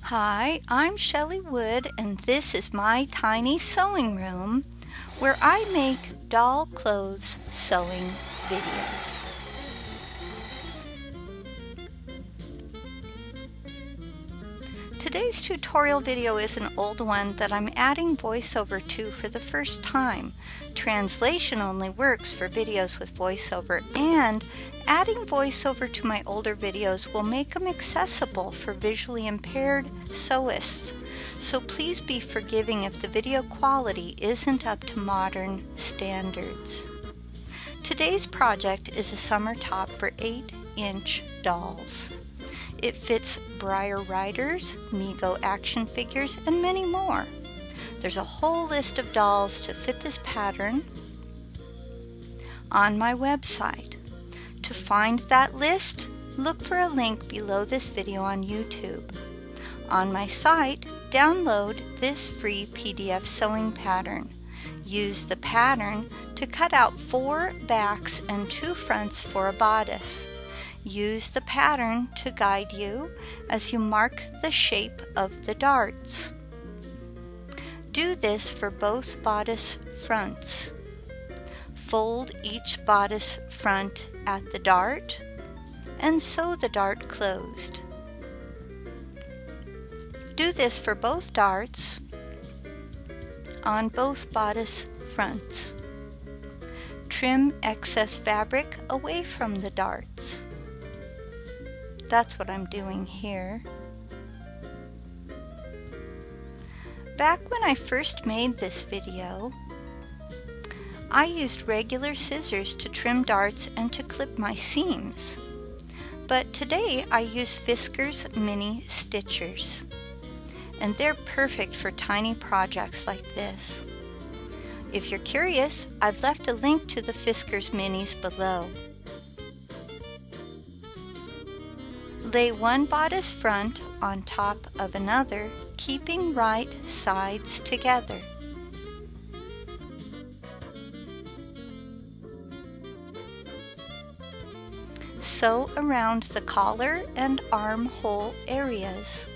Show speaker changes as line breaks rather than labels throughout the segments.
Hi, I'm Shelley Wood, and this is my tiny sewing room where I make doll clothes sewing videos. Today's tutorial video is an old one that I'm adding voiceover to for the first time. Translation only works for videos with voiceover, and adding voiceover to my older videos will make them accessible for visually impaired sewists. So please be forgiving if the video quality isn't up to modern standards. Today's project is a summer top for 8-inch dolls. It fits Breyer riders, Mego action figures, and many more. There's a whole list of dolls to fit this pattern on my website. To find that list, look for a link below this video on YouTube. On my site, download this free PDF sewing pattern. Use the pattern to cut out 4 backs and 2 fronts for a bodice. Use the pattern to guide you as you mark the shape of the darts. Do this for both bodice fronts. Fold each bodice front at the dart and sew the dart closed. Do this for both darts on both bodice fronts. Trim excess fabric away from the darts. That's what I'm doing here. Back when I first made this video, I used regular scissors to trim darts and to clip my seams. But today I use Fiskars Mini Stitchers, and they're perfect for tiny projects like this. If you're curious, I've left a link to the Fiskars Minis below. Lay one bodice front on top of another, keeping right sides together. Sew around the collar and armhole areas.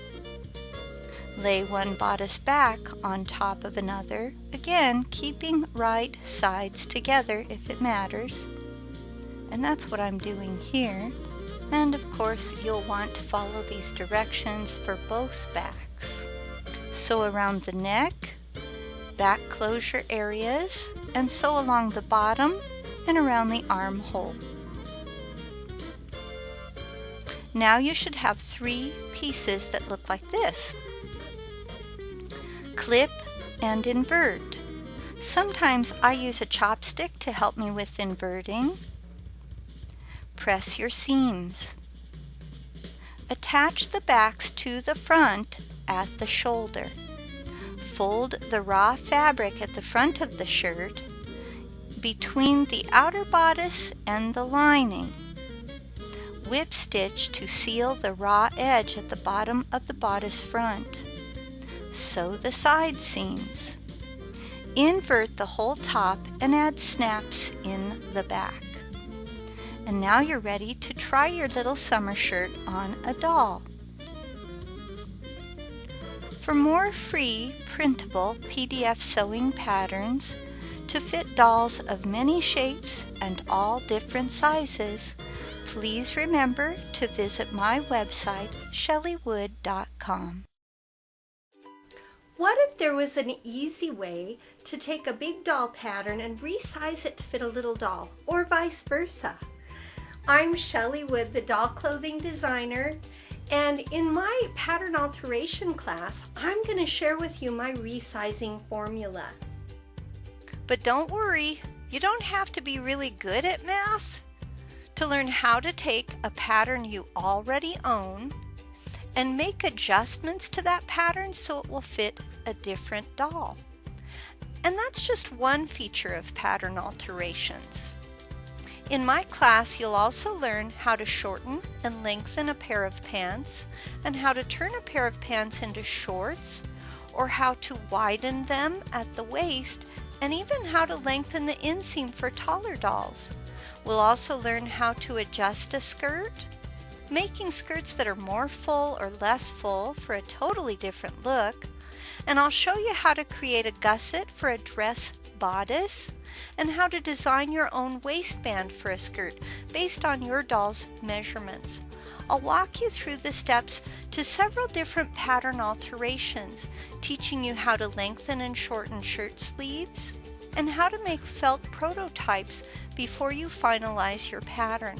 Lay one bodice back on top of another, again keeping right sides together if it matters. And that's what I'm doing here. And of course, you'll want to follow these directions for both backs. Sew around the neck, back closure areas, and sew along the bottom and around the armhole. Now you should have 3 pieces that look like this. Clip and invert. Sometimes I use a chopstick to help me with inverting. Press your seams. Attach the backs to the front at the shoulder. Fold the raw fabric at the front of the shirt between the outer bodice and the lining. Whip stitch to seal the raw edge at the bottom of the bodice front. Sew the side seams. Invert the whole top and add snaps in the back. And now you're ready to try your little summer shirt on a doll. For more free printable PDF sewing patterns to fit dolls of many shapes and all different sizes, please remember to visit my website, shelleywood.com.
What if there was an easy way to take a big doll pattern and resize it to fit a little doll, or vice versa? I'm Shelley Wood, the doll clothing designer, and in my pattern alteration class, I'm going to share with you my resizing formula.
But don't worry, you don't have to be really good at math to learn how to take a pattern you already own and make adjustments to that pattern so it will fit a different doll. And that's just one feature of pattern alterations. In my class, you'll also learn how to shorten and lengthen a pair of pants, and how to turn a pair of pants into shorts, or how to widen them at the waist, and even how to lengthen the inseam for taller dolls. We'll also learn how to adjust a skirt making skirts that are more full or less full for a totally different look. And I'll show you how to create a gusset for a dress bodice and how to design your own waistband for a skirt based on your doll's measurements. I'll walk you through the steps to several different pattern alterations, teaching you how to lengthen and shorten shirt sleeves and how to make felt prototypes before you finalize your pattern.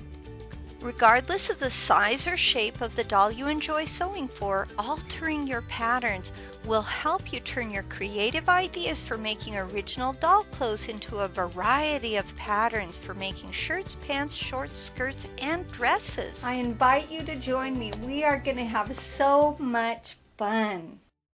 Regardless of the size or shape of the doll you enjoy sewing for, altering your patterns will help you turn your creative ideas for making original doll clothes into a variety of patterns for making shirts, pants, shorts, skirts, and dresses.
I invite you to join me. We are going to have so much fun.